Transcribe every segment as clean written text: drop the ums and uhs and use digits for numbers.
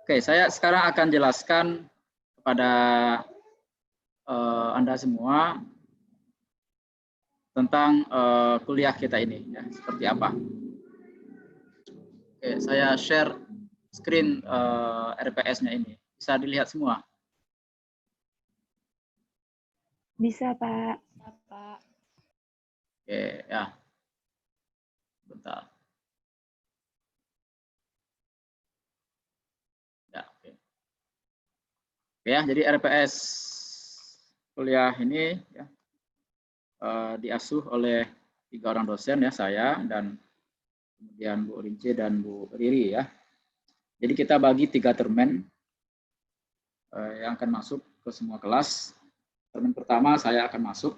Oke, saya sekarang akan jelaskan kepada Anda semua tentang kuliah kita ini, ya, seperti apa. Oke, saya share screen RPS-nya ini. Bisa dilihat semua? Bisa, Pak. Oke, ya. Bentar. Ya, oke. Oke, ya, jadi RPS kuliah ini ya, diasuh oleh 3 orang dosen ya, saya dan kemudian Bu Rince dan Bu Riri ya. Jadi kita bagi 3 termen yang akan masuk ke semua kelas. Termen pertama saya akan masuk,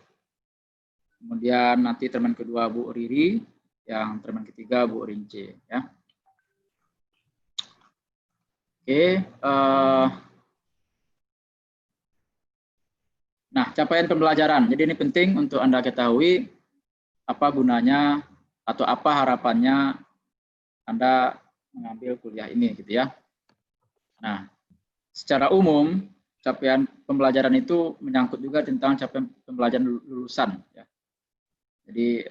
kemudian nanti termen kedua Bu Riri, yang termen ketiga Bu Rince ya. Oke, nah capaian pembelajaran. Jadi ini penting untuk Anda ketahui apa gunanya atau apa harapannya Anda mengambil kuliah ini gitu ya. Nah, secara umum capaian pembelajaran itu menyangkut juga tentang capaian pembelajaran lulusan ya. Jadi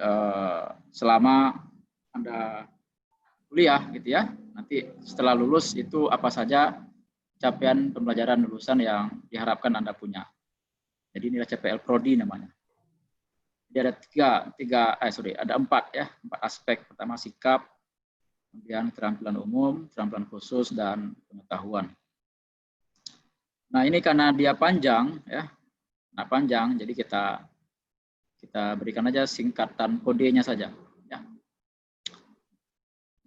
selama Anda kuliah gitu ya, nanti setelah lulus itu apa saja capaian pembelajaran lulusan yang diharapkan Anda punya. Jadi inilah CPL Prodi namanya. Jadi ada 4 ya, 4 aspek. Pertama sikap, kemudian keterampilan umum, keterampilan khusus, dan pengetahuan. Nah ini karena dia panjang ya, jadi kita berikan aja singkatan kodenya saja. Ya.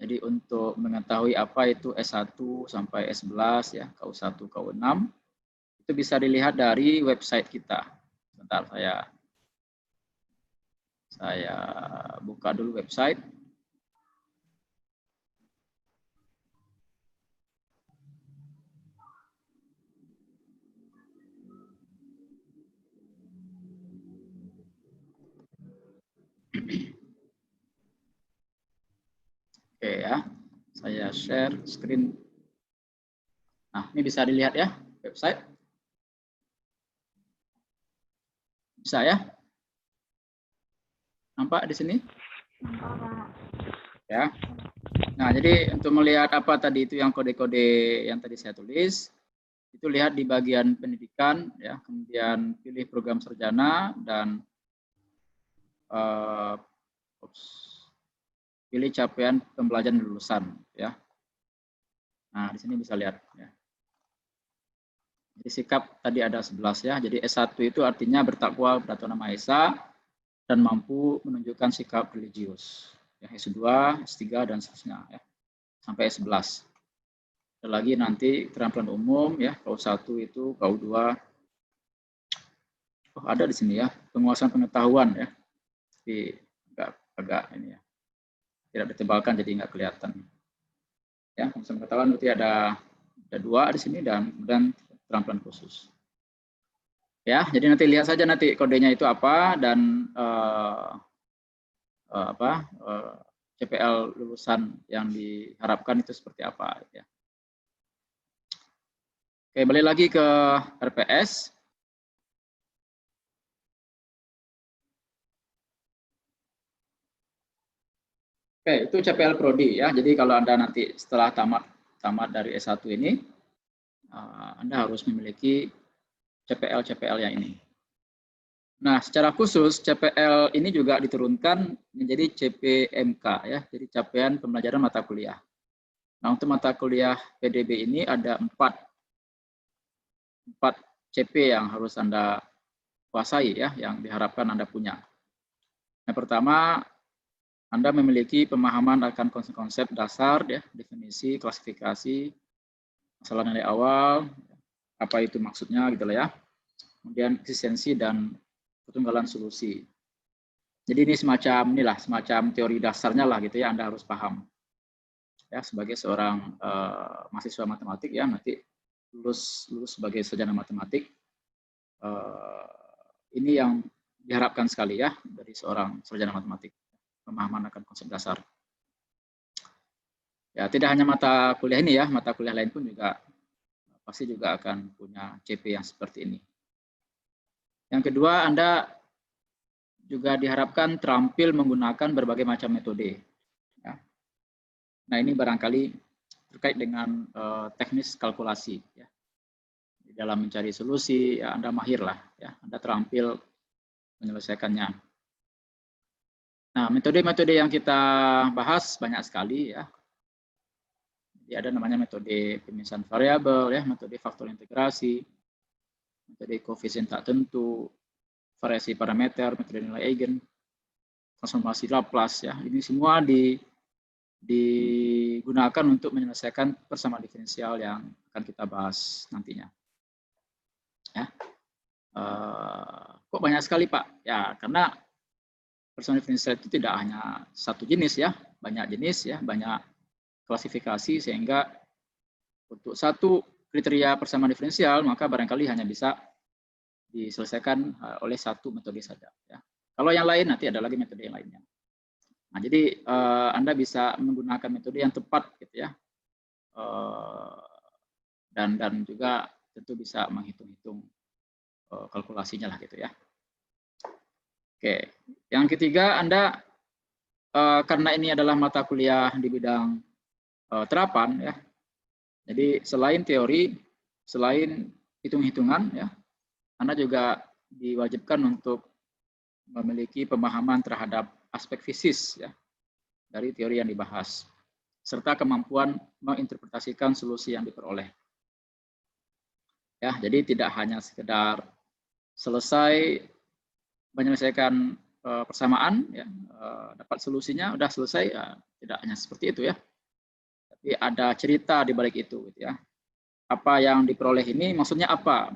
Jadi untuk mengetahui apa itu S1 sampai S11 ya, KU1, KU6 itu bisa dilihat dari website kita. Sebentar saya buka dulu website. Oke ya, saya share screen. Nah, ini bisa dilihat ya website. Bisa ya? Nampak di sini? Ya. Nah, jadi untuk melihat apa tadi itu yang kode-kode yang tadi saya tulis, itu lihat di bagian pendidikan ya, kemudian pilih program sarjana dan pilih capaian pembelajaran lulusan ya. Nah, di sini bisa lihat ya. Jadi sikap tadi ada 11 ya. Jadi S1 itu artinya bertakwa kepada Tuhan Yang Maha Esa dan mampu menunjukkan sikap religius. Ya, S2, S3 dan seterusnya ya. Sampai S11. Ada lagi nanti keterampilan umum ya, KU1 itu, KU2. Oh, ada di sini ya, penguasaan pengetahuan ya. Tapi agak ini ya. Tidak ditebalkan jadi nggak kelihatan. Ya, penguasaan pengetahuan berarti ada 2 di sini dan kemudian keterampilan khusus. Ya, jadi nanti lihat saja nanti kodenya itu apa dan CPL lulusan yang diharapkan itu seperti apa ya. Oke, balik lagi ke RPS. Oke, itu CPL Prodi ya. Jadi kalau Anda nanti setelah tamat dari S1 ini, Anda harus memiliki CPL yang ini. Nah, secara khusus CPL ini juga diturunkan menjadi CPMK ya, jadi capaian pembelajaran mata kuliah. Nah, untuk mata kuliah PDB ini ada 4 CP yang harus Anda kuasai ya, yang diharapkan Anda punya. Yang pertama, Anda memiliki pemahaman akan konsep-konsep dasar ya, definisi, klasifikasi, masalah nilai awal, apa itu maksudnya gitu lah ya. Kemudian eksistensi dan ketunggalan solusi. Jadi ini semacam teori dasarnya lah gitu ya, Anda harus paham. Ya, sebagai seorang mahasiswa matematik ya, nanti lulus sebagai sarjana matematik, ini yang diharapkan sekali ya dari seorang sarjana matematik, pemahaman akan konsep dasar. Ya, tidak hanya mata kuliah ini ya, mata kuliah lain pun juga pasti juga akan punya CP yang seperti ini. Yang kedua, Anda juga diharapkan terampil menggunakan berbagai macam metode. Ya. Nah, ini barangkali terkait dengan teknis kalkulasi. Ya. Di dalam mencari solusi, ya, Anda mahir lah, ya. Anda terampil menyelesaikannya. Nah, metode-metode yang kita bahas banyak sekali, ya. Jadi ada namanya metode pemisahan variabel, ya, metode faktor integrasi, metode koefisien tak tentu, variasi parameter, metode nilai eigen, transformasi Laplace, ya. Ini semua digunakan untuk menyelesaikan persamaan diferensial yang akan kita bahas nantinya. Ya. Kok banyak sekali, Pak? Ya, karena persamaan diferensial itu tidak hanya satu jenis, ya, banyak jenis, ya, banyak klasifikasi, sehingga untuk satu kriteria persamaan diferensial maka barangkali hanya bisa diselesaikan oleh satu metode saja. Ya. Kalau yang lain nanti ada lagi metode yang lainnya. Nah, jadi Anda bisa menggunakan metode yang tepat, gitu ya, dan juga tentu bisa menghitung-hitung kalkulasinya lah, gitu ya. Oke, yang ketiga, Anda karena ini adalah mata kuliah di bidang terapan, ya. Jadi selain teori, selain hitung-hitungan, ya, Anda juga diwajibkan untuk memiliki pemahaman terhadap aspek fisis, ya, dari teori yang dibahas, serta kemampuan menginterpretasikan solusi yang diperoleh. Ya, jadi tidak hanya sekedar selesai menyelesaikan persamaan, ya, dapat solusinya, udah selesai, ya, tidak hanya seperti itu, ya. Tapi ada cerita di balik itu, gitu ya. Apa yang diperoleh ini maksudnya apa?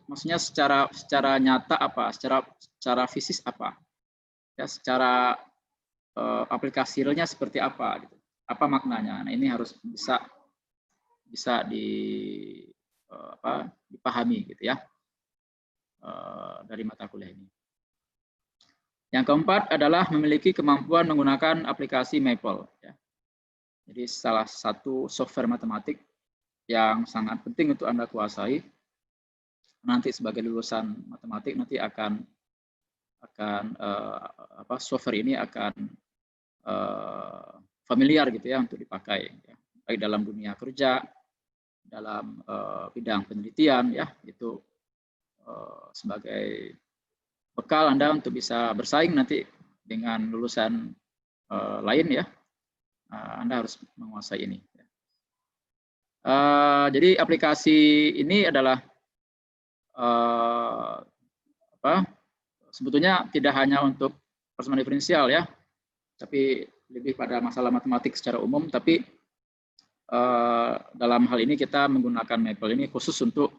Maksudnya secara nyata apa? Secara fisis apa? Ya, secara aplikasi realnya seperti apa, gitu. Apa maknanya? Nah, ini harus bisa dipahami, gitu ya, dari mata kuliah ini. Yang keempat adalah memiliki kemampuan menggunakan aplikasi Maple, ya. Jadi salah satu software matematik yang sangat penting untuk Anda kuasai. Nanti sebagai lulusan matematik nanti akan software ini akan familiar, gitu ya, untuk dipakai, ya, baik dalam dunia kerja, dalam bidang penelitian, ya, itu sebagai bekal Anda untuk bisa bersaing nanti dengan lulusan lain, ya. Anda harus menguasai ini. Jadi aplikasi ini adalah sebetulnya tidak hanya untuk persamaan diferensial, ya, tapi lebih pada masalah matematik secara umum. Tapi dalam hal ini kita menggunakan Maple ini khusus untuk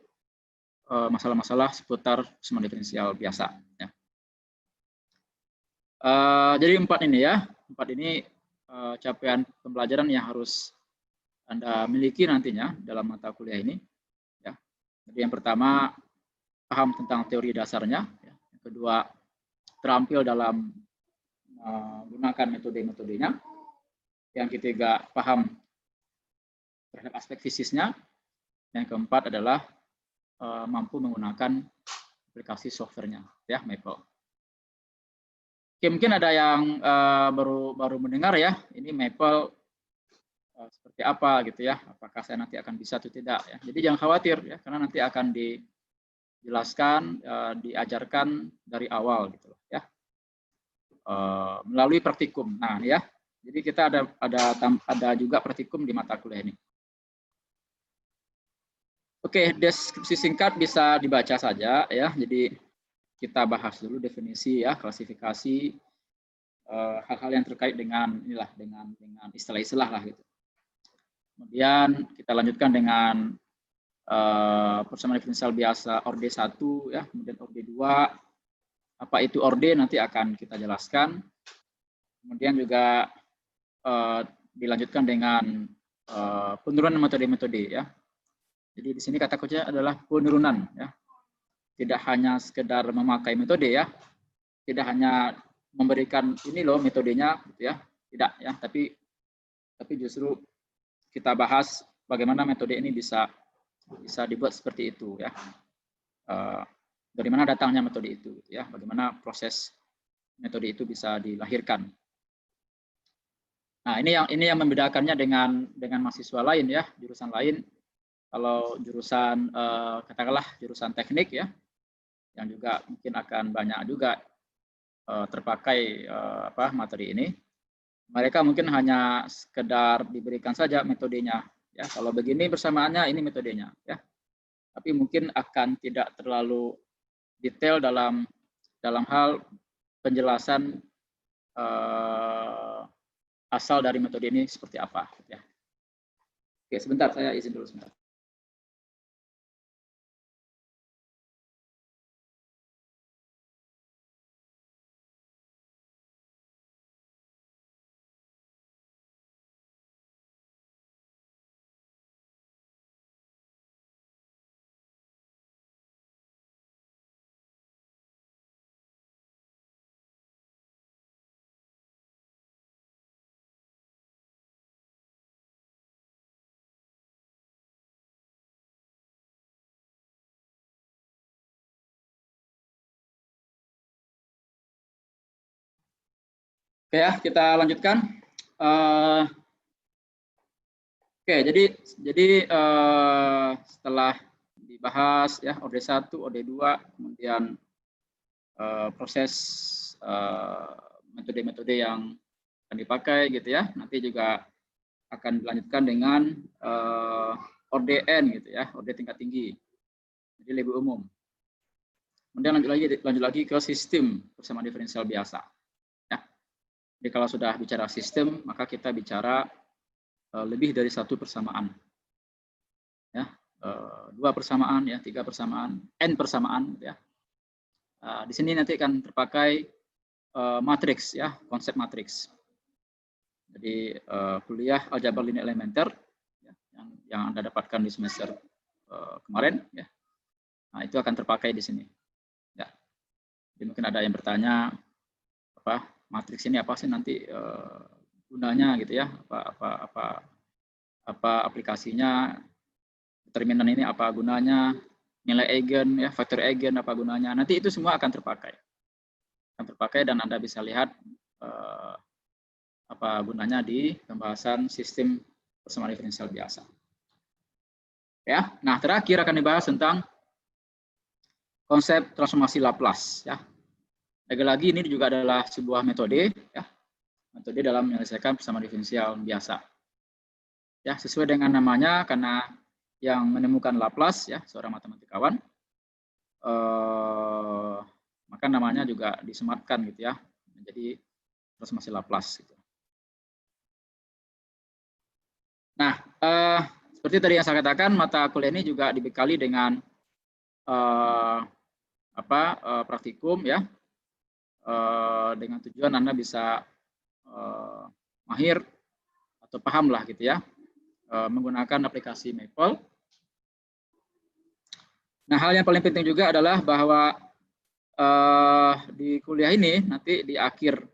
masalah-masalah seputar persamaan diferensial biasa, ya. Jadi empat ini capaian pembelajaran yang harus Anda miliki nantinya dalam mata kuliah ini, ya. Jadi yang pertama, paham tentang teori dasarnya, ya. Yang kedua, terampil dalam menggunakan metode-metodenya. Yang ketiga, paham terhadap aspek fisisnya. Yang keempat adalah mampu menggunakan aplikasi softwarenya, ya, Maple. Oke, mungkin ada yang baru mendengar, ya, ini Maple seperti apa, gitu ya, apakah saya nanti akan bisa atau tidak, ya. Jadi jangan khawatir, ya, karena nanti akan dijelaskan, diajarkan dari awal, gitu, ya, melalui praktikum. Nah, ya, jadi kita ada juga praktikum di mata kuliah ini. Oke, deskripsi singkat bisa dibaca saja, ya. Jadi kita bahas dulu definisi, ya, klasifikasi, hal-hal yang terkait dengan inilah, dengan istilah-istilah lah, gitu. Kemudian kita lanjutkan dengan persamaan diferensial biasa orde 1, ya, kemudian orde 2. Apa itu orde nanti akan kita jelaskan. Kemudian juga dilanjutkan dengan penurunan metode-metode, ya. Jadi di sini kata kunci adalah penurunan, ya. Tidak hanya sekedar memakai metode, ya. Tidak hanya memberikan ini loh metodenya, gitu ya. Tidak, ya, tapi justru kita bahas bagaimana metode ini bisa bisa dibuat seperti itu ya. Dari mana datangnya metode itu gitu ya, bagaimana proses metode itu bisa dilahirkan. Nah, ini yang membedakannya dengan mahasiswa lain ya, jurusan lain. Kalau jurusan katakanlah jurusan teknik ya, yang juga mungkin akan banyak juga terpakai materi ini. Mereka mungkin hanya sekedar diberikan saja metodenya ya. Kalau begini bersamaannya ini metodenya ya. Tapi mungkin akan tidak terlalu detail dalam hal penjelasan asal dari metode ini seperti apa ya. Oke, sebentar saya izin dulu sebentar. Oke ya, kita lanjutkan. Oke, jadi setelah dibahas ya OD1, OD2, kemudian proses metode-metode yang akan dipakai gitu ya. Nanti juga akan dilanjutkan dengan ODN gitu ya, OD tingkat tinggi. Jadi lebih umum. Kemudian lanjut lagi ke sistem persamaan diferensial biasa. Ya. Jadi kalau sudah bicara sistem, maka kita bicara lebih dari satu persamaan. Ya, 2 persamaan ya, 3 persamaan, n persamaan ya. Di sini nanti akan terpakai matriks ya, konsep matriks. Jadi kuliah aljabar linear elementer ya, yang Anda dapatkan di semester kemarin ya. Nah, itu akan terpakai di sini. Ya. Jadi mungkin ada yang bertanya apa matriks ini apa sih nanti gunanya gitu ya, apa aplikasinya, determinan ini apa gunanya, nilai eigen ya, faktor eigen apa gunanya. Nanti itu semua akan terpakai. Dan Anda bisa lihat apa gunanya di pembahasan sistem persamaan diferensial biasa. Ya. Nah, terakhir akan dibahas tentang konsep transformasi Laplace ya. Lagi-lagi ini juga adalah sebuah metode ya. Metode dalam menyelesaikan persamaan diferensial biasa. Ya, sesuai dengan namanya karena yang menemukan Laplace ya, seorang matematikawan, maka namanya juga disematkan gitu ya, menjadi transformasi Laplace gitu. Nah, seperti tadi yang saya katakan, mata kuliah ini juga dibekali dengan praktikum ya, dengan tujuan Anda bisa mahir atau paham lah gitu ya, menggunakan aplikasi Maple. Nah, hal yang paling penting juga adalah bahwa di kuliah ini nanti di akhir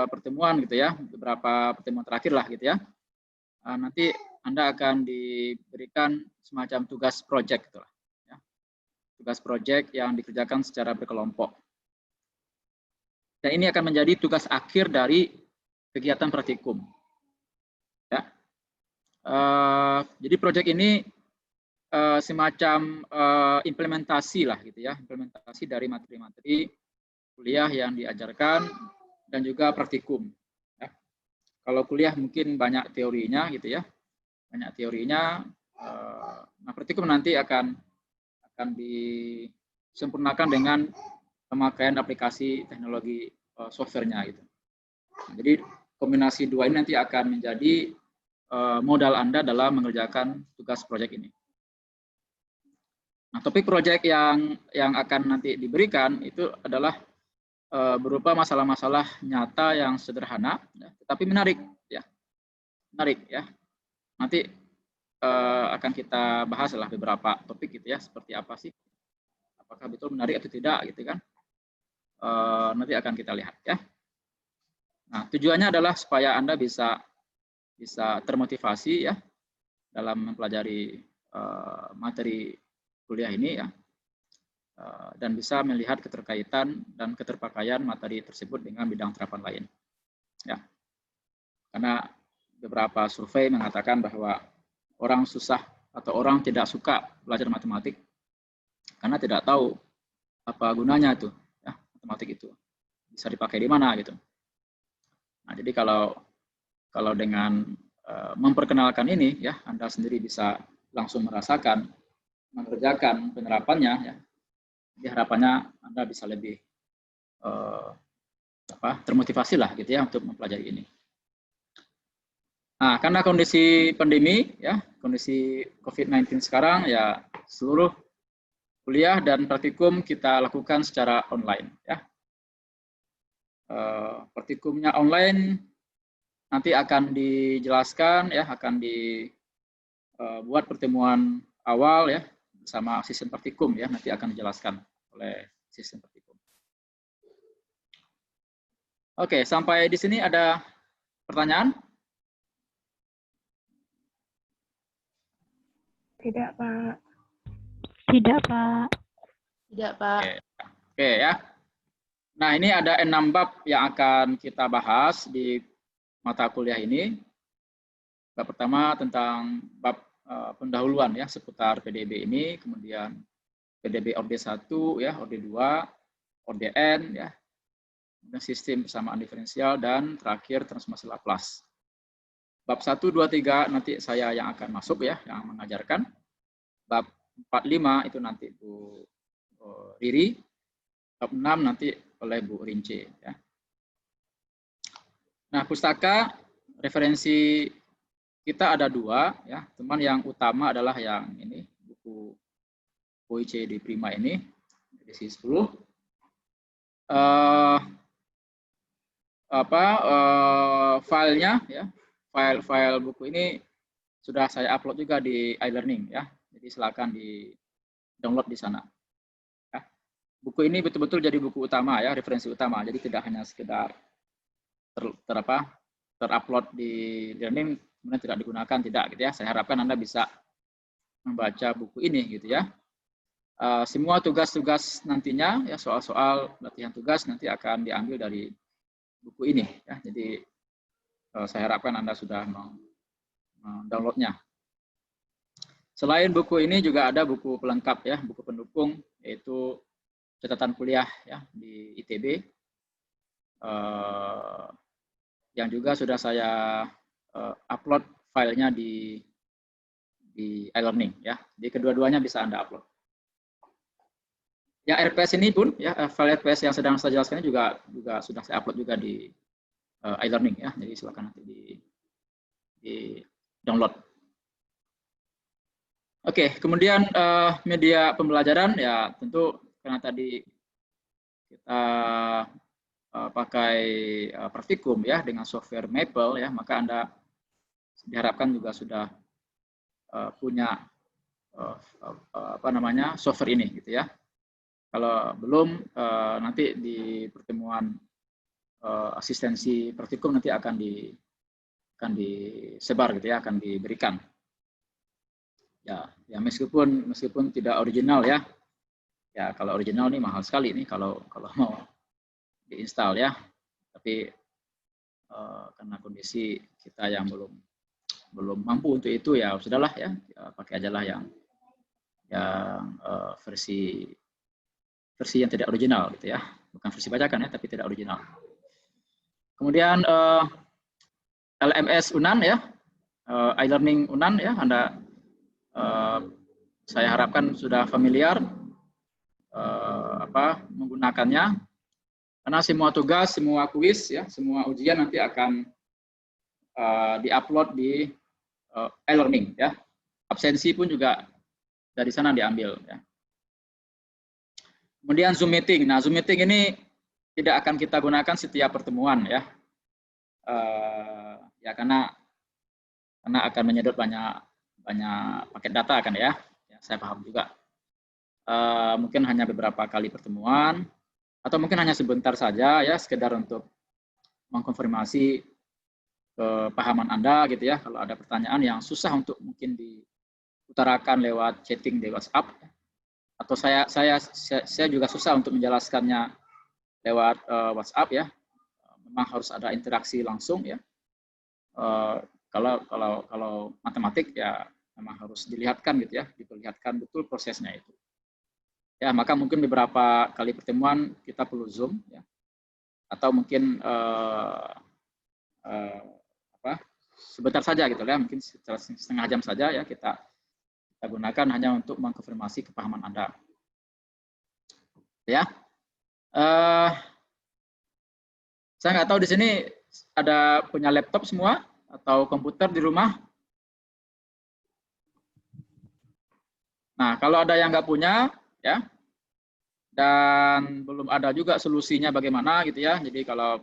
pertemuan gitu ya, beberapa pertemuan terakhir lah gitu ya, nanti Anda akan diberikan semacam tugas project gitu lah, ya. Tugas project yang dikerjakan secara berkelompok. Dan ini akan menjadi tugas akhir dari kegiatan praktikum. Ya. Jadi project ini semacam implementasi lah gitu ya, implementasi dari materi-materi kuliah yang diajarkan dan juga praktikum. Ya. Kalau kuliah mungkin banyak teorinya gitu ya, nah praktikum nanti akan disempurnakan dengan pemakaian aplikasi teknologi softwarenya gitu. Nah, jadi kombinasi dua ini nanti akan menjadi modal Anda dalam mengerjakan tugas proyek ini. Nah, topik proyek yang akan nanti diberikan itu adalah berupa masalah-masalah nyata yang sederhana, ya, tetapi menarik ya. Nanti akan kita bahas lah beberapa topik gitu ya, seperti apa sih, apakah betul menarik atau tidak gitu kan. Nanti akan kita lihat ya. Nah, tujuannya adalah supaya Anda bisa bisa termotivasi ya dalam mempelajari materi kuliah ini ya, dan bisa melihat keterkaitan dan keterpakaian materi tersebut dengan bidang terapan lain. Ya, karena beberapa survei mengatakan bahwa orang susah atau orang tidak suka belajar matematik karena tidak tahu apa gunanya itu, ya, matematik itu bisa dipakai di mana gitu. Nah, jadi kalau dengan memperkenalkan ini, ya, Anda sendiri bisa langsung merasakan, mengerjakan penerapannya, ya. Jadi harapannya Anda bisa lebih termotivasi lah gitu ya untuk mempelajari ini. Nah, karena kondisi pandemi, ya, kondisi COVID-19 sekarang, ya, seluruh kuliah dan praktikum kita lakukan secara online, ya. Praktikumnya online nanti akan dijelaskan, ya, akan dibuat pertemuan awal, ya, bersama asisten praktikum, ya, nanti akan dijelaskan oleh asisten praktikum. Oke, sampai di sini ada pertanyaan? Tidak, Pak. Tidak, Pak. Tidak, Pak. Oke, ya. Nah, ini ada 6 bab yang akan kita bahas di mata kuliah ini. Bab pertama tentang bab pendahuluan ya seputar PDB ini, kemudian PDB Orde 1 ya, Orde 2, ODN ya, kemudian sistem persamaan diferensial, dan terakhir transformasi Laplace. Bab 1, 2, 3 nanti saya yang akan masuk ya, yang mengajarkan. Bab 4, 5 itu nanti Bu Riri. Bab 6 nanti oleh Bu Rince ya. Nah, pustaka referensi kita ada 2 ya, teman. Yang utama adalah yang ini, buku OECD Prima ini, edisi 10. Filenya ya, file buku ini sudah saya upload juga di iLearning ya, jadi silakan di download di sana. Ya. Buku ini betul-betul jadi buku utama ya, referensi utama, jadi tidak hanya sekedar terupload di learning kemudian tidak digunakan, tidak gitu ya. Saya harapkan Anda bisa membaca buku ini gitu ya. Semua tugas-tugas nantinya ya, soal-soal latihan tugas nanti akan diambil dari buku ini ya. Jadi saya harapkan Anda sudah mendownloadnya. Selain buku ini juga ada buku pelengkap ya, buku pendukung, yaitu catatan kuliah ya di ITB. Yang juga sudah saya upload filenya di iLearning ya. Jadi kedua-duanya bisa Anda upload. Yang RPS ini pun ya, file RPS yang sedang saya jelaskan ini juga sudah saya upload juga di iLearning ya. Jadi silakan nanti di download. Oke, kemudian media pembelajaran ya, tentu karena tadi kita pakai praktikum ya dengan software Maple ya, maka Anda diharapkan juga sudah punya software ini gitu ya. Kalau belum, nanti di pertemuan asistensi praktikum nanti akan disebar gitu ya, akan diberikan. Ya meskipun tidak original ya. Ya kalau original ini mahal sekali nih kalau mau diinstal ya. Tapi karena kondisi kita yang belum mampu untuk itu ya sudahlah ya, pakai aja lah yang versi yang tidak original gitu ya, bukan versi bajakan ya, tapi tidak original. Kemudian LMS Unan ya, iLearning Unan ya, Anda saya harapkan sudah familiar menggunakannya, karena semua tugas, semua kuis ya, semua ujian nanti akan diupload di iLearning ya. Absensi pun juga dari sana diambil ya. Kemudian Zoom meeting. Nah, Zoom meeting ini tidak akan kita gunakan setiap pertemuan ya. Ya karena akan menyedot banyak paket data kan ya. Saya paham juga. Mungkin hanya beberapa kali pertemuan atau mungkin hanya sebentar saja ya, sekedar untuk mengkonfirmasi kepahaman Anda gitu ya. Kalau ada pertanyaan yang susah untuk mungkin diutarakan lewat chatting di WhatsApp, atau saya juga susah untuk menjelaskannya lewat WhatsApp ya. Memang harus ada interaksi langsung ya. Kalau matematik ya memang harus dilihatkan gitu ya, diperlihatkan betul prosesnya itu. Ya, maka mungkin beberapa kali pertemuan kita perlu Zoom ya. Atau mungkin sebentar saja gitu ya, mungkin setengah jam saja ya kita gunakan hanya untuk mengkonfirmasi kepahaman Anda. Ya. Saya nggak tahu di sini ada punya laptop semua atau komputer di rumah. Nah, kalau ada yang nggak punya, ya, dan belum ada juga solusinya bagaimana gitu ya. Jadi kalau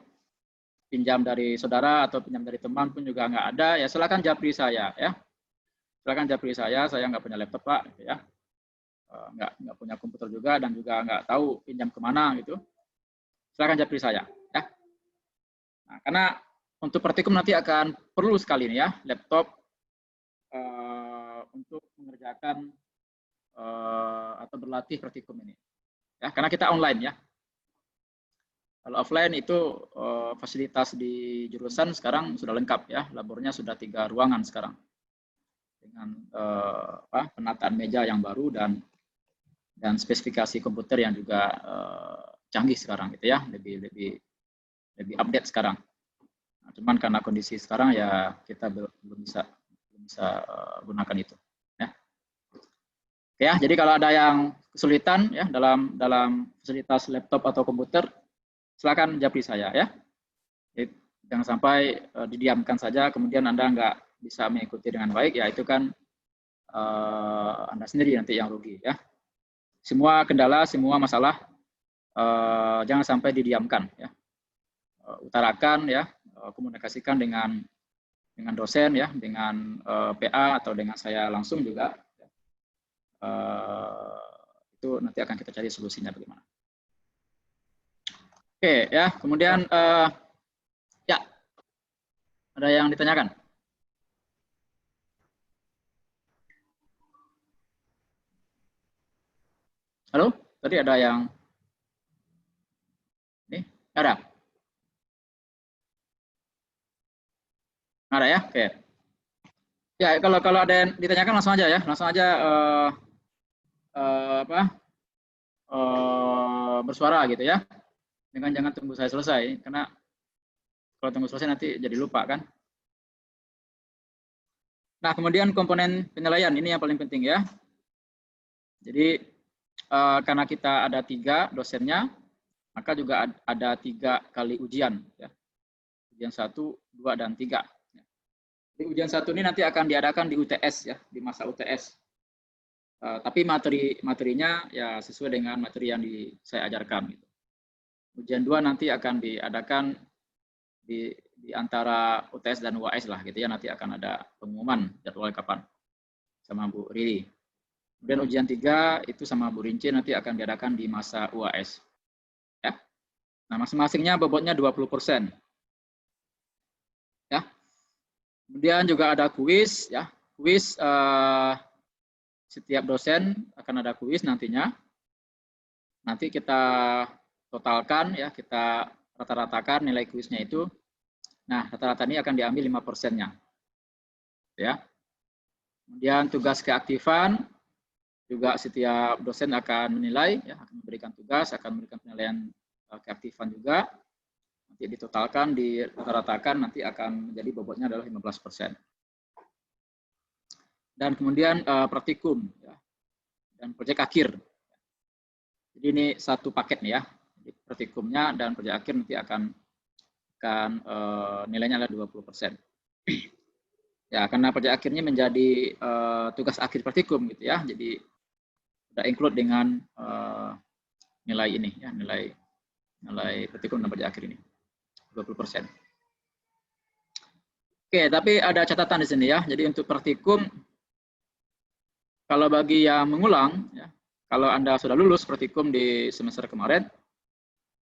pinjam dari saudara atau pinjam dari teman pun juga nggak ada, ya silakan japri saya, ya. Silakan japri saya nggak punya laptop Pak, gitu ya. Nggak punya komputer juga dan juga nggak tahu pinjam kemana gitu. Silakan japri saya, ya. Nah, karena untuk praktikum nanti akan perlu sekali nih ya laptop untuk mengerjakan atau berlatih praktikum ini. Ya, karena kita online ya. Kalau offline itu fasilitas di jurusan sekarang sudah lengkap ya, labornya sudah 3 ruangan sekarang dengan penataan meja yang baru dan spesifikasi komputer yang juga canggih sekarang gitu ya, lebih update sekarang. Nah, cuman karena kondisi sekarang ya kita belum bisa gunakan itu. Ya, jadi kalau ada yang kesulitan ya dalam fasilitas laptop atau komputer, silakan japri saya ya. Jadi, jangan sampai didiamkan saja, kemudian Anda nggak bisa mengikuti dengan baik, ya itu kan Anda sendiri nanti yang rugi ya. Semua kendala, semua masalah jangan sampai didiamkan ya. Utarakan ya, komunikasikan dengan dosen ya, dengan PA atau dengan saya langsung juga. Itu nanti akan kita cari solusinya bagaimana. Oke ya, kemudian ya ada yang ditanyakan? Halo, tadi ada yang ini ada? Ada ya, oke. Ya kalau ada yang ditanyakan langsung aja ya, langsung aja bersuara gitu ya. Jangan tunggu saya selesai, karena kalau tunggu selesai nanti jadi lupa kan. Nah, kemudian komponen penilaian ini yang paling penting ya. Jadi karena kita ada 3 dosennya, maka juga ada 3 kali ujian ya. Ujian 1, 2, dan 3. Jadi ujian 1 ini nanti akan diadakan di UTS ya, di masa UTS. Tapi materinya ya sesuai dengan materi yang saya ajarkan. Gitu. Ujian 2 nanti akan diadakan di antara UTS dan UAS lah gitu ya, nanti akan ada pengumuman jadwal kapan sama Bu Riri. Kemudian ujian 3 itu sama Bu Rinci nanti akan diadakan di masa UAS. Ya. Nah, masing-masingnya bobotnya 20%. Ya. Kemudian juga ada kuis ya. Kuis setiap dosen akan ada kuis nantinya. Nanti kita totalkan ya, kita rata-ratakan nilai kuisnya itu. Nah, rata-rata ini akan diambil 5%-nya. Ya. Kemudian tugas keaktifan juga setiap dosen akan menilai ya, akan memberikan tugas, akan memberikan penilaian keaktifan juga. Nanti ditotalkan, dirata-ratakan, nanti akan menjadi bobotnya adalah 15%. Dan kemudian praktikum ya, dan proyek akhir. Jadi ini satu paket nih ya. Jadi praktikumnya dan proyek akhir nanti akan nilainya adalah 20%. Ya, karena proyek akhirnya menjadi tugas akhir praktikum gitu ya. Jadi sudah include dengan nilai ini ya, nilai praktikum dan proyek akhir ini 20%. Oke, tapi ada catatan di sini ya. Jadi untuk praktikum, kalau bagi yang mengulang, ya, kalau Anda sudah lulus praktikum di semester kemarin,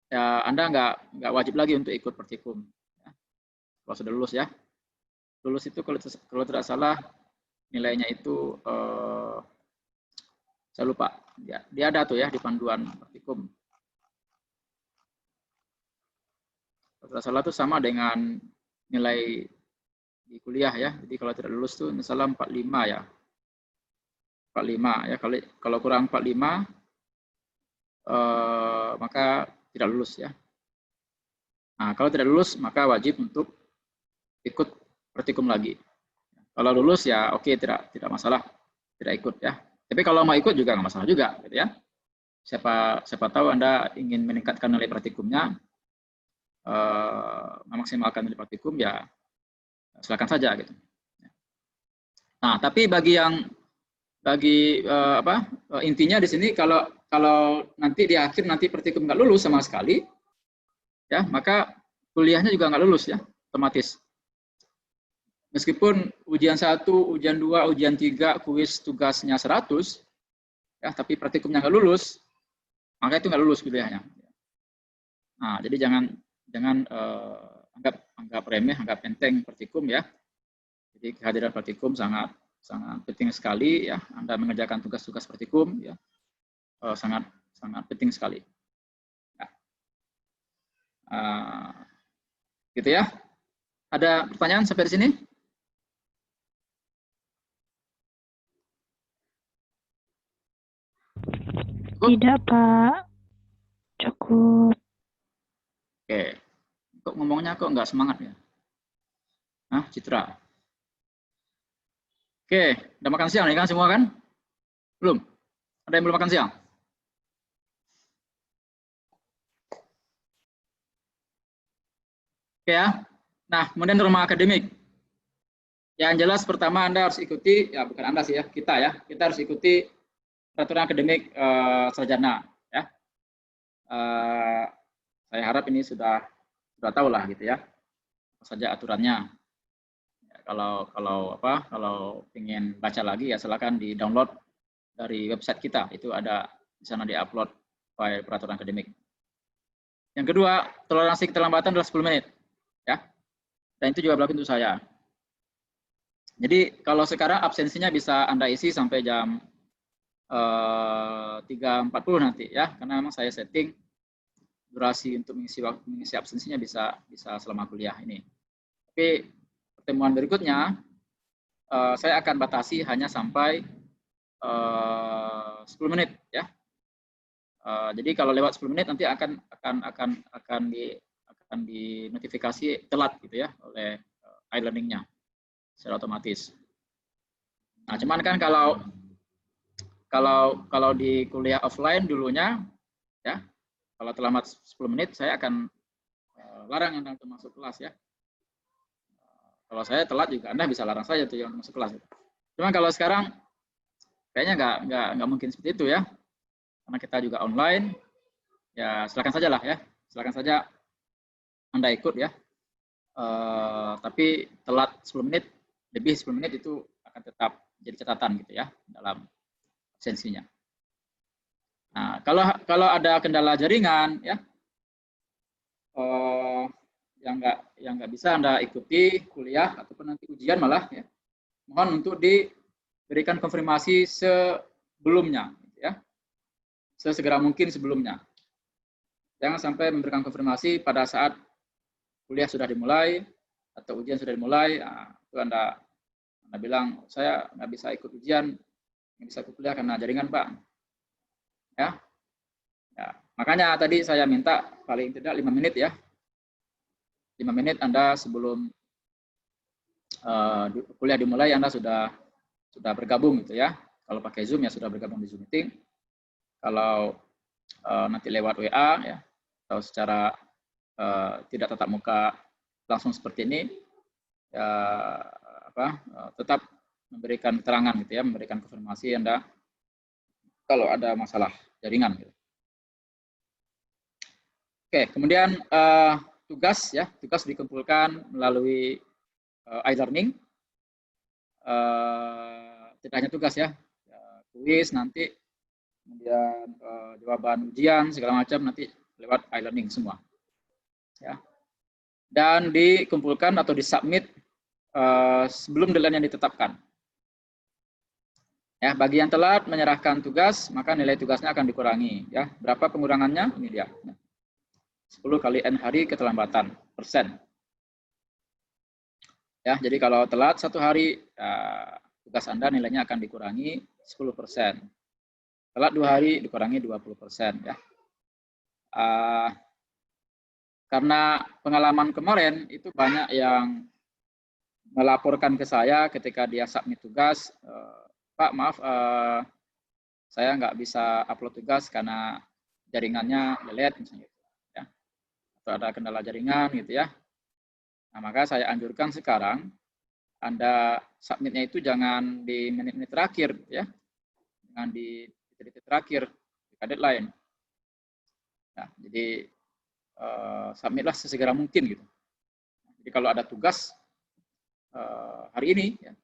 ya Anda nggak wajib lagi untuk ikut praktikum. Ya. kalau sudah lulus ya. Lulus itu kalau tidak salah nilainya itu saya lupa. Dia ada tuh ya di panduan praktikum. Kalau tidak salah itu sama dengan nilai di kuliah ya. Jadi kalau tidak lulus tuh misalnya 45 ya. 45 ya, kalau kurang 45 maka tidak lulus ya. Nah, kalau tidak lulus maka wajib untuk ikut praktikum lagi. Kalau lulus ya oke, tidak masalah, tidak ikut ya. Tapi kalau mau ikut juga nggak masalah juga gitu ya. Siapa tahu Anda ingin meningkatkan nilai praktikumnya, memaksimalkan nilai praktikum ya silakan saja gitu. Nah, tapi intinya di sini kalau nanti di akhir nanti praktikum nggak lulus sama sekali, ya maka kuliahnya juga nggak lulus ya, otomatis. Meskipun ujian 1, ujian 2, ujian 3, kuis tugasnya 100, ya tapi praktikumnya nggak lulus, maka itu nggak lulus kuliahnya. Nah, jadi jangan anggap remeh, anggap enteng praktikum ya. Jadi kehadiran praktikum sangat penting sekali ya. Anda mengerjakan tugas-tugas praktikum ya, sangat penting sekali. Ya. Gitu ya. Ada pertanyaan sampai di sini? Tidak, Pak. Cukup. Oke. Kok ngomongnya kok nggak semangat ya? Nah, Citra. Oke, udah makan siang nih kan semua kan? Belum? Ada yang belum makan siang? Oke ya. Nah, kemudian norma akademik. Yang jelas pertama Anda harus ikuti, ya bukan Anda sih ya, kita harus ikuti peraturan akademik sarjana ya. Saya harap ini sudah tahu lah gitu ya. Apa saja aturannya. Kalau ingin baca lagi ya silakan di-download dari website kita. Itu ada di sana di-upload file peraturan akademik. Yang kedua, toleransi keterlambatan adalah 10 menit. Ya. Dan itu juga berlaku untuk saya. Jadi kalau sekarang absensinya bisa Anda isi sampai jam 3.40 nanti ya. Karena memang saya setting durasi untuk mengisi absensinya bisa selama kuliah ini. Tapi pertemuan berikutnya saya akan batasi hanya sampai 10 menit ya. Jadi kalau lewat 10 menit nanti akan di notifikasi telat gitu ya oleh e-learning-nya secara otomatis. Nah, cuman kan kalau di kuliah offline dulunya ya, kalau terlambat 10 menit saya akan larang Anda untuk masuk kelas ya. Kalau saya telat juga Anda bisa larang saja tuh yang masuk kelas. Cuma kalau sekarang kayaknya nggak mungkin seperti itu ya. Karena kita juga online. Ya silakan saja lah ya. Silakan saja Anda ikut ya. Tapi telat 10 menit, lebih 10 menit itu akan tetap jadi catatan gitu ya dalam absensinya. Nah, kalau ada kendala jaringan ya, yang nggak bisa Anda ikuti kuliah ataupun nanti ujian malah ya, mohon untuk diberikan konfirmasi sebelumnya ya, sesegera mungkin sebelumnya. Jangan sampai memberikan konfirmasi pada saat kuliah sudah dimulai atau ujian sudah dimulai. Nah, itu Anda bilang saya nggak bisa ikut ujian, nggak bisa ikut kuliah karena jaringan Pak ya. Makanya tadi saya minta paling tidak 5 menit ya. 5 menit Anda sebelum kuliah dimulai Anda sudah bergabung gitu ya. Kalau pakai Zoom ya sudah bergabung di Zoom meeting. Kalau nanti lewat WA ya atau secara tidak tatap muka langsung seperti ini ya tetap memberikan keterangan gitu ya, memberikan konfirmasi Anda kalau ada masalah jaringan gitu. Oke, kemudian tugas dikumpulkan melalui e-learning. Tidak hanya tugas ya, kuis nanti, kemudian jawaban ujian segala macam nanti lewat e-learning semua. Ya. dan dikumpulkan atau disubmit sebelum deadline yang ditetapkan. Ya, bagi yang telat menyerahkan tugas, maka nilai tugasnya akan dikurangi. Ya, berapa pengurangannya? Ini dia. 10 kali N hari keterlambatan persen. Ya, jadi kalau telat 1 hari, tugas Anda nilainya akan dikurangi 10%. Telat 2 hari dikurangi 20%. Ya. Karena pengalaman kemarin itu banyak yang melaporkan ke saya ketika dia submit tugas, Pak, maaf, saya nggak bisa upload tugas karena jaringannya delete misalnya, ya. Atau ada kendala jaringan gitu ya. Nah, maka saya anjurkan sekarang Anda submitnya itu jangan di menit-menit terakhir, ya, jangan di detik terakhir, di deadline. Nah, jadi submitlah sesegera mungkin gitu. Jadi kalau ada tugas hari ini ya,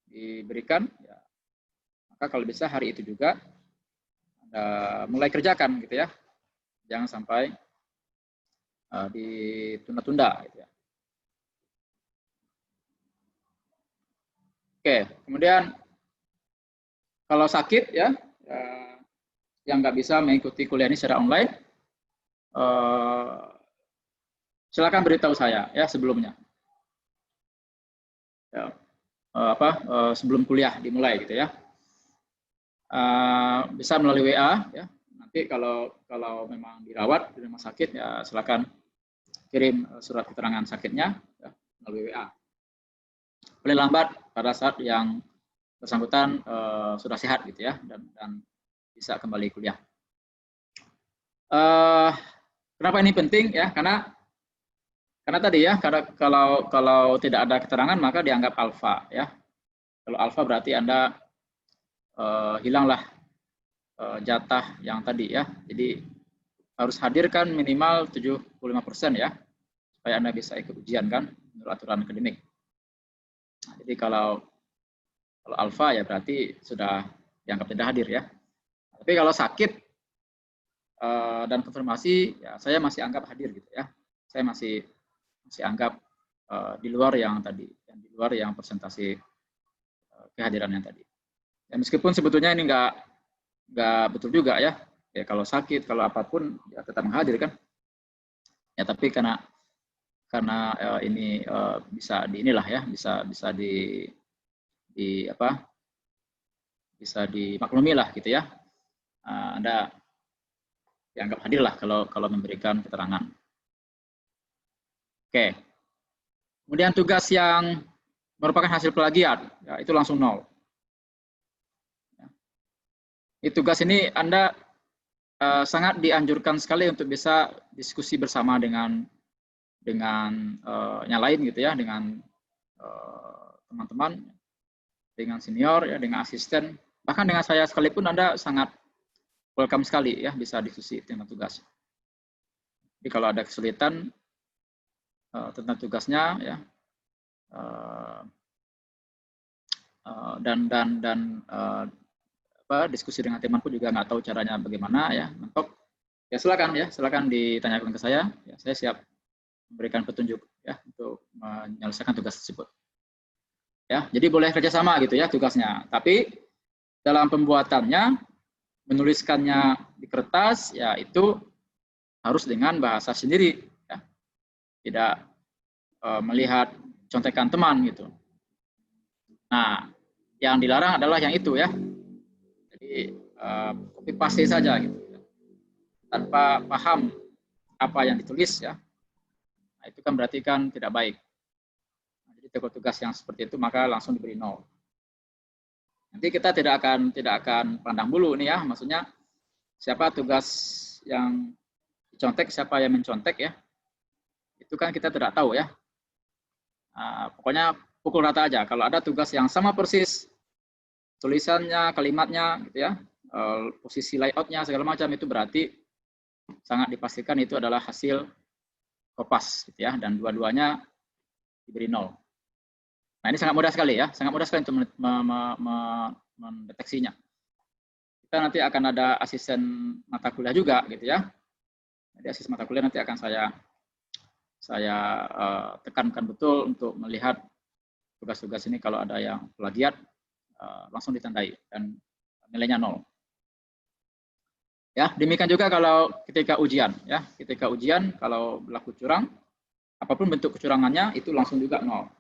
diberikan, ya, maka kalau bisa hari itu juga Anda mulai kerjakan gitu ya, jangan sampai ditunda-tunda gitu ya. Oke, kemudian kalau sakit ya, yang nggak bisa mengikuti kuliah ini secara online, silakan beritahu saya ya sebelumnya. Ya, sebelum kuliah dimulai gitu ya. Bisa melalui WA ya. Nanti kalau memang dirawat di rumah sakit ya silakan kirim surat keterangan sakitnya ya, melalui WA. Paling lambat pada saat yang bersangkutan sudah sehat gitu ya dan bisa kembali kuliah. Kenapa ini penting ya? Karena tadi ya, kalau tidak ada keterangan maka dianggap alfa ya. Kalau alfa berarti Anda hilanglah jatah yang tadi ya. Jadi harus hadirkan minimal 75% ya, supaya Anda bisa ikut ujian kan menurut aturan akademik. Nah, jadi kalau alfa ya berarti sudah dianggap tidak hadir ya. Tapi kalau sakit dan konfirmasi ya saya masih anggap hadir gitu ya. Saya masih anggap di luar yang tadi, di luar yang persentase kehadiran yang tadi. Ya, meskipun sebetulnya ini nggak betul juga ya. Ya kalau sakit, kalau apapun ya tetap menghadir kan. Ya tapi karena ini bisa di inilah ya, bisa dimaklumi lah gitu ya. Anda dianggap hadir lah kalau memberikan keterangan. Oke. Kemudian tugas yang merupakan hasil plagiat, ya, itu langsung 0. Di tugas ini Anda sangat dianjurkan sekali untuk bisa diskusi bersama dengan yang lain gitu ya, dengan teman-teman, dengan senior ya, dengan asisten, bahkan dengan saya sekalipun Anda sangat welcome sekali ya bisa diskusi tentang tugas. Jadi kalau ada kesulitan tentang tugasnya ya, diskusi dengan teman pun juga nggak tahu caranya bagaimana ya, mentok ya silakan ditanyakan ke saya ya, saya siap memberikan petunjuk ya untuk menyelesaikan tugas tersebut ya. Jadi boleh kerjasama gitu ya tugasnya, tapi dalam pembuatannya menuliskannya di kertas ya itu harus dengan bahasa sendiri ya, tidak melihat contekan teman gitu. Nah, yang dilarang adalah yang itu ya. Jadi copy paste saja gitu, tanpa paham apa yang ditulis ya. Nah, itu kan berarti kan tidak baik. Nah, jadi tugas yang seperti itu maka langsung diberi 0. Nanti kita tidak akan pandang bulu nih ya, maksudnya siapa tugas yang dicontek, siapa yang mencontek ya. Itu kan kita tidak tahu ya. Pokoknya pukul rata aja. Kalau ada tugas yang sama persis, tulisannya, kalimatnya, gitu ya, posisi layoutnya segala macam, itu berarti sangat dipastikan itu adalah hasil kopas, gitu ya, dan dua-duanya diberi 0. Nah ini sangat mudah sekali ya, sangat mudah sekali untuk mendeteksinya. Kita nanti akan ada asisten mata kuliah juga, gitu ya. Jadi asisten mata kuliah nanti akan saya saya tekankan betul untuk melihat tugas-tugas ini kalau ada yang plagiat langsung ditandai dan nilainya 0. Ya, demikian juga kalau ketika ujian, ya. Ketika ujian kalau berlaku curang, apapun bentuk kecurangannya itu langsung juga 0.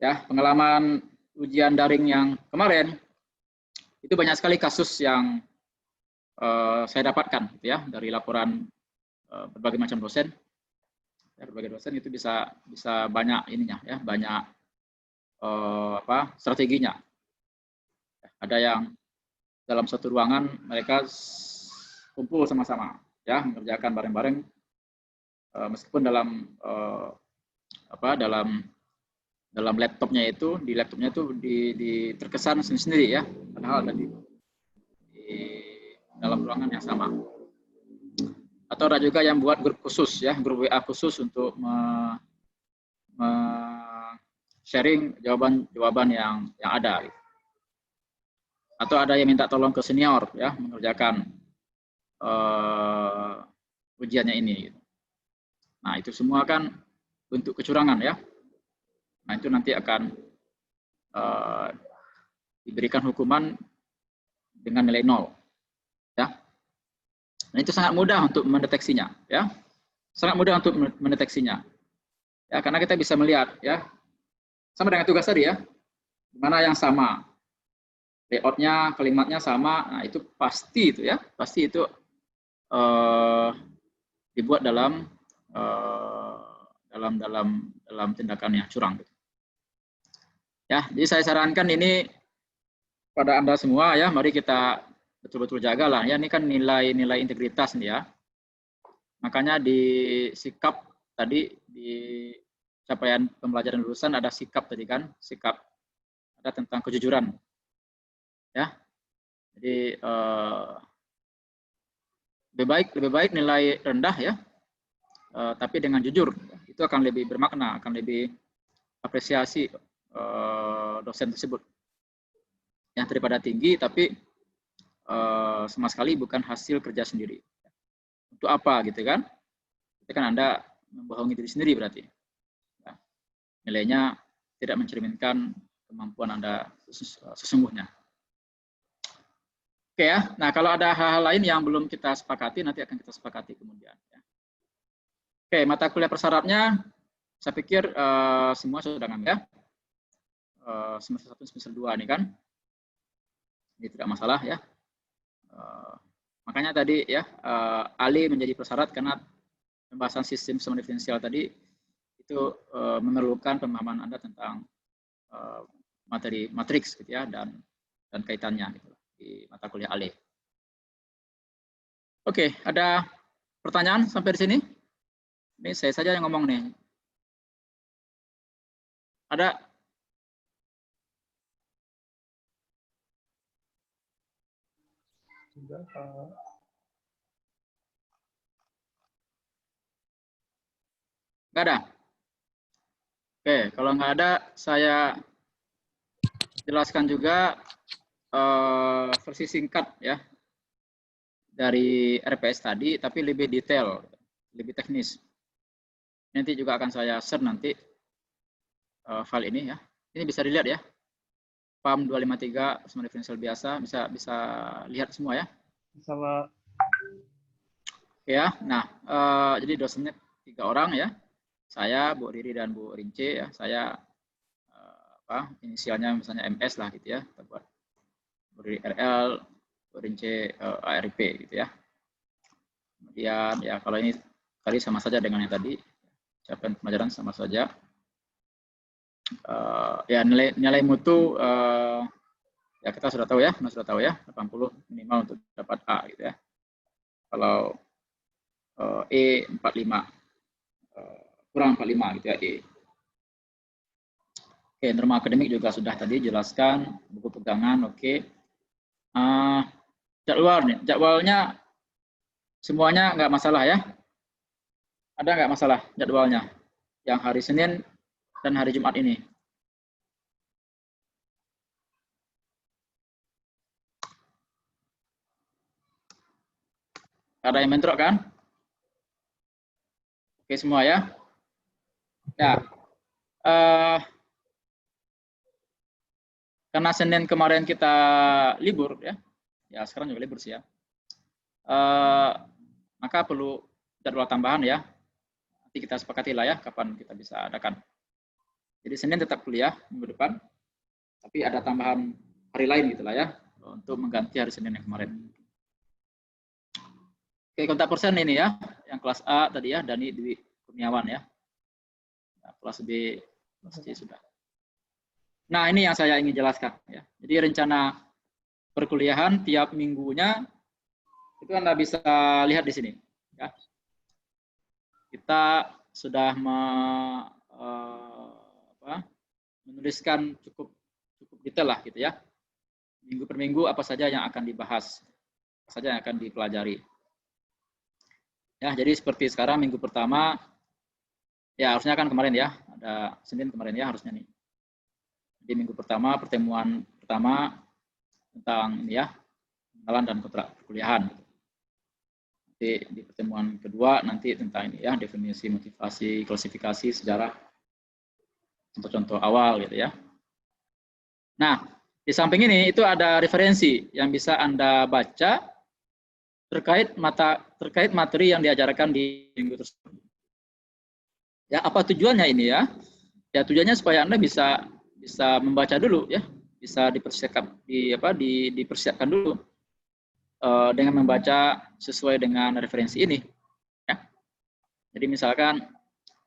Ya, pengalaman ujian daring yang kemarin itu banyak sekali kasus yang saya dapatkan gitu ya dari laporan berbagai macam dosen. Ya, berbagai dosen itu bisa banyak ininya ya, banyak strateginya. Ada yang dalam satu ruangan mereka kumpul sama-sama ya mengerjakan bareng-bareng meskipun dalam dalam laptopnya itu terkesan sendiri ya, padahal ada di dalam ruangan yang sama. Atau ada juga yang buat grup khusus ya, grup WA khusus untuk sharing jawaban yang ada. Atau ada yang minta tolong ke senior ya mengerjakan ujiannya ini. Nah, itu semua kan bentuk kecurangan ya. Nah, itu nanti akan diberikan hukuman dengan nilai 0 ya. Nah, itu sangat mudah untuk mendeteksinya ya. Sangat mudah untuk mendeteksinya. Ya, karena kita bisa melihat ya. Sama dengan tugas tadi ya. Mana yang sama. Layoutnya, kalimatnya sama, nah itu pasti itu ya, pasti itu dibuat dalam tindakan yang curang. Ya, jadi saya sarankan ini pada Anda semua ya, mari kita betul-betul jagalah ya, ini kan nilai-nilai integritas nih ya. Makanya di sikap tadi di capaian pembelajaran lulusan ada sikap tadi kan, sikap ada tentang kejujuran. Ya, jadi lebih baik nilai rendah ya, tapi dengan jujur itu akan lebih bermakna, akan lebih apresiasi dosen tersebut. Yang daripada tinggi tapi sama sekali bukan hasil kerja sendiri. Untuk apa gitu kan? Itu kan Anda membohongi diri sendiri berarti. Ya, nilainya tidak mencerminkan kemampuan Anda sesungguhnya. Oke ya, nah kalau ada hal-hal lain yang belum kita sepakati, nanti akan kita sepakati kemudian. Ya. Oke, mata kuliah persyaratnya, saya pikir semua sudah ngambil ya. Semester 1, semester 2 ini kan. Ini tidak masalah ya. Makanya tadi ya, Ali menjadi persyarat karena pembahasan sistem sama diferensial tadi, itu memerlukan pemahaman Anda tentang materi matriks gitu ya, dan kaitannya gitu di mata kuliah ALE. Oke, ada pertanyaan sampai di sini? Ini saya saja yang ngomong nih. Ada? Sudah, Pak. Nggak ada? Oke, kalau nggak ada, saya jelaskan juga versi singkat ya dari RPS tadi, tapi lebih detail, lebih teknis. Nanti juga akan saya share nanti file ini ya. Ini bisa dilihat ya. PAM 253 sama diferensial biasa, bisa lihat semua ya. Sama. Ya, nah jadi dosennya 3 orang ya. Saya, Bu Riri dan Bu Rince ya. Saya inisialnya misalnya MS lah gitu ya. Kita buat Bu Riri RL, Bu Rince ARP gitu ya. Kemudian ya kalau ini tadi sama saja dengan yang tadi, capaian pembelajaran sama saja. Ya nilai mutu ya kita sudah tahu ya, 80 minimal untuk dapat A gitu ya. Kalau E 45 kurang 45 gitu ya E. Oke, norma akademik juga sudah tadi jelaskan, buku pegangan oke. Jadwalnya semuanya nggak masalah ya. Ada nggak masalah jadwalnya? Yang hari Senin dan hari Jumat ini. Ada yang bentrok kan? Oke Oke semua ya. Ya, karena Senin kemarin kita libur ya, ya sekarang juga libur sih ya. Maka perlu jadwal tambahan ya. Nanti kita sepakati lah ya kapan kita bisa adakan. Jadi Senin tetap kuliah minggu depan, tapi ada tambahan hari lain gitulah ya untuk mengganti hari Senin yang kemarin. Oke, kontak person ini ya, yang kelas A tadi ya, Dani Dwi Kurniawan ya. Kelas B, kelas C sudah. Nah, ini yang saya ingin jelaskan ya. Jadi rencana perkuliahan tiap minggunya itu Anda bisa lihat di sini ya. Kita sudah menuliskan cukup detail lah gitu ya. Minggu per minggu apa saja yang akan dibahas, apa saja yang akan dipelajari. Ya, jadi seperti sekarang minggu pertama ya harusnya kan kemarin ya, ada Senin kemarin ya harusnya nih. Di minggu pertama, pertemuan pertama tentang ini ya, pengenalan dan kontrak perkuliahan. Nanti di pertemuan kedua nanti tentang ini ya, definisi, motivasi, klasifikasi, sejarah, contoh-contoh awal gitu ya. Nah, di samping ini itu ada referensi yang bisa Anda baca terkait materi yang diajarkan di minggu tersebut. Ya, apa tujuannya ini ya? Ya tujuannya supaya Anda bisa membaca dulu ya, bisa dipersiapkan dulu dengan membaca sesuai dengan referensi ini ya. Jadi misalkan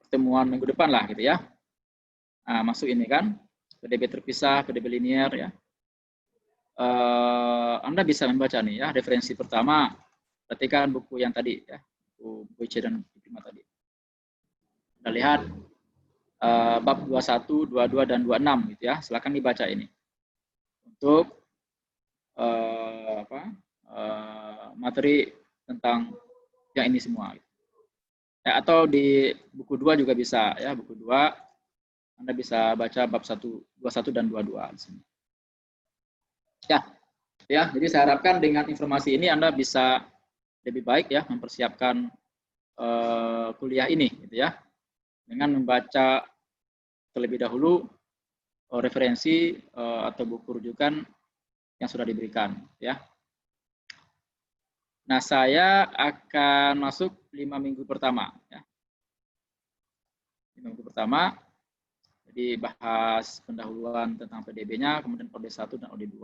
pertemuan minggu depan lah gitu ya. Nah, masuk ini kan PDB terpisah, PDB linier ya. Anda bisa membaca nih ya, referensi pertama perhatikan buku yang tadi ya, buku C dan buku 5 tadi. Anda lihat bab 21, 22 dan 26 gitu ya. Silakan dibaca ini. Untuk materi tentang yang ini semua. Ya, atau di buku 2 juga bisa ya, buku 2 Anda bisa baca bab 1, 21 dan 22 di sini. Ya, jadi saya harapkan dengan informasi ini Anda bisa lebih baik ya mempersiapkan kuliah ini gitu ya. Dengan membaca terlebih dahulu referensi atau buku rujukan yang sudah diberikan ya. Nah, saya akan masuk 5 minggu pertama ya. 5 minggu pertama jadi bahas pendahuluan tentang PDB-nya, kemudian OD1 dan OD2.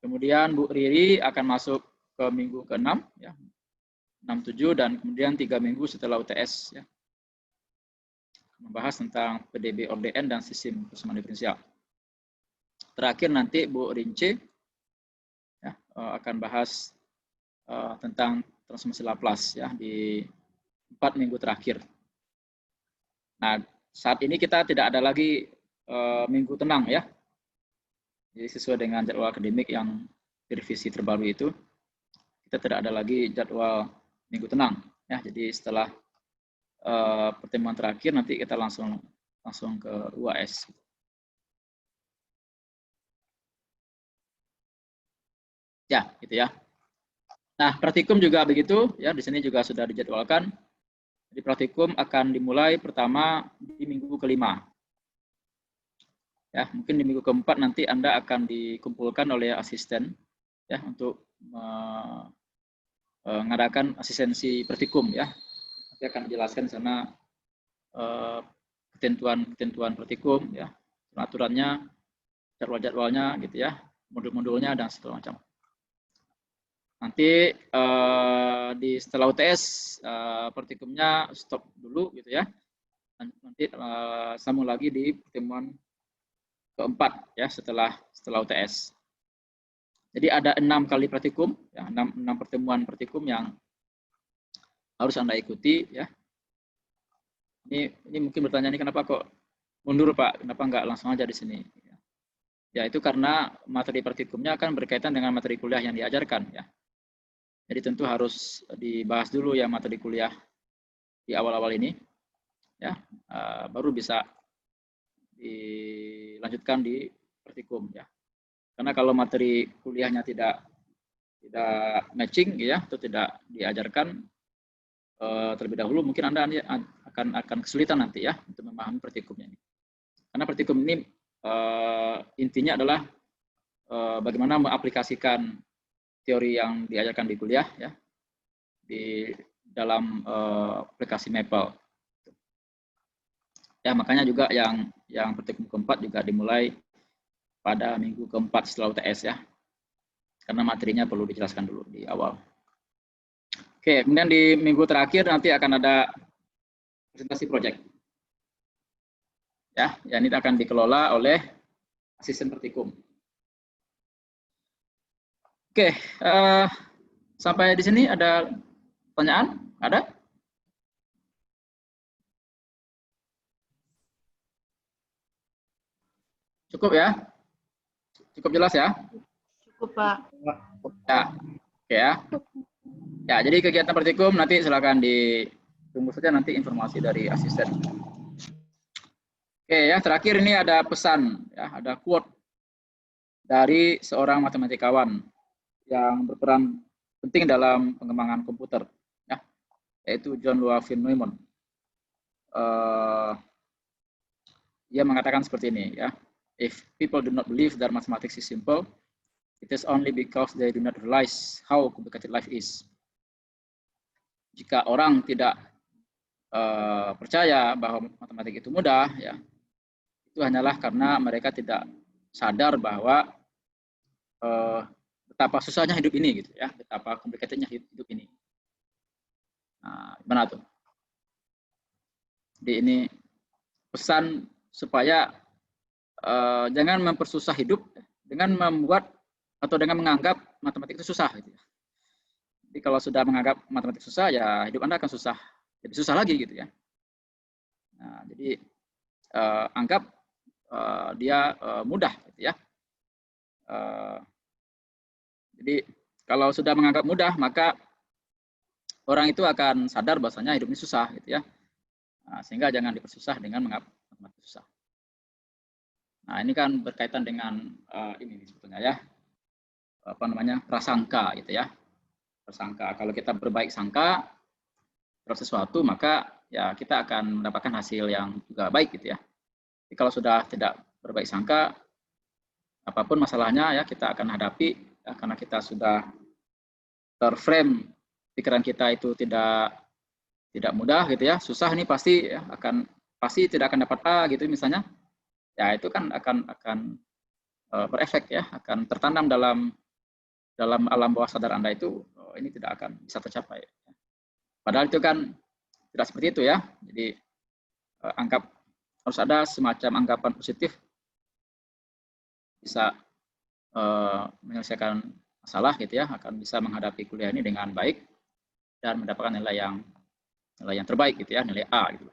Kemudian Bu Riri akan masuk ke minggu ke-6 ya. 6, 7 dan kemudian 3 minggu setelah UTS ya. Membahas tentang PDB ODN dan sistem persamaan diferensial. Terakhir nanti Bu Rince ya, akan bahas tentang transformasi Laplace ya di 4 minggu terakhir. Nah, saat ini kita tidak ada lagi minggu tenang ya. Jadi sesuai dengan jadwal akademik yang direvisi terbaru itu, kita tidak ada lagi jadwal minggu tenang ya. Jadi setelah pertemuan terakhir nanti kita langsung ke UAS. Ya, gitu ya. Nah, praktikum juga begitu ya, di sini juga sudah dijadwalkan. Jadi praktikum akan dimulai pertama di minggu ke-5. Ya, mungkin di minggu ke-4 nanti Anda akan dikumpulkan oleh asisten ya untuk mengadakan asistensi praktikum ya. Nanti akan dijelaskan di sana ketentuan praktikum ya, aturannya, jadwal-jadwalnya gitu ya, modul-modulnya dan segala macam. Nanti setelah UTS praktikumnya stop dulu gitu ya. Nanti sambung lagi di pertemuan ke-4 ya setelah UTS. Jadi ada 6 kali praktikum ya, 6 pertemuan praktikum yang harus Anda ikuti ya. Ini mungkin bertanya nih kenapa kok mundur Pak? Kenapa nggak langsung aja di sini? Ya itu karena materi praktikumnya akan berkaitan dengan materi kuliah yang diajarkan ya. Jadi tentu harus dibahas dulu ya materi kuliah di awal-awal ini, ya baru bisa dilanjutkan di praktikum ya. Karena kalau materi kuliahnya tidak matching ya, atau tidak diajarkan, terlebih dahulu, mungkin Anda akan kesulitan nanti ya untuk memahami praktikumnya ini. Karena praktikum ini intinya adalah bagaimana mengaplikasikan teori yang diajarkan di kuliah ya di dalam aplikasi Maple. Ya, makanya juga yang praktikum keempat juga dimulai pada minggu keempat setelah UTS ya. Karena materinya perlu dijelaskan dulu di awal. Oke, kemudian di minggu terakhir nanti akan ada presentasi proyek. Ya, yang ini akan dikelola oleh asisten praktikum. Oke, sampai di sini ada pertanyaan? Ada? Cukup ya? Cukup jelas ya? Cukup, Pak. Ya, oke ya. Ya, jadi kegiatan praktikum nanti silakan ditunggu saja nanti informasi dari asisten. Oke ya, terakhir ini ada pesan ya, ada quote dari seorang matematikawan yang berperan penting dalam pengembangan komputer ya, yaitu John Lua Van Neumann. Dia mengatakan seperti ini ya. If people do not believe that mathematics is simple, it is only because they do not realize how complicated life is. Jika orang tidak percaya bahwa matematik itu mudah, ya, itu hanyalah karena mereka tidak sadar bahwa betapa susahnya hidup ini, gitu ya, betapa komplikasinya hidup ini. Nah, gimana tuh? Jadi ini pesan supaya jangan mempersusah hidup dengan membuat atau dengan menganggap matematik itu susah. Gitu. Jadi kalau sudah menganggap matematik susah, ya hidup Anda akan susah, jadi susah lagi gitu ya. Nah, jadi anggap dia mudah, gitu ya. Jadi kalau sudah menganggap mudah, maka orang itu akan sadar bahwasanya hidup ini susah, gitu ya. Nah, sehingga jangan dipersusah dengan menganggap matematik susah. Nah, ini kan berkaitan dengan ini sebetulnya ya, apa namanya, prasangka gitu ya. Prasangka, kalau kita berbaik sangka terhadap sesuatu, maka ya kita akan mendapatkan hasil yang juga baik gitu ya. Jadi kalau sudah tidak berbaik sangka, apapun masalahnya ya kita akan hadapi ya, karena kita sudah terframe pikiran kita itu tidak mudah gitu ya, susah ini pasti ya, pasti tidak akan dapat A gitu misalnya. Ya itu kan akan berefek ya, akan tertanam dalam alam bawah sadar Anda itu, ini tidak akan bisa tercapai. Padahal itu kan tidak seperti itu ya. Jadi harus ada semacam anggapan positif, bisa menyelesaikan masalah gitu ya, akan bisa menghadapi kuliah ini dengan baik dan mendapatkan nilai yang terbaik gitu ya, nilai A gitu.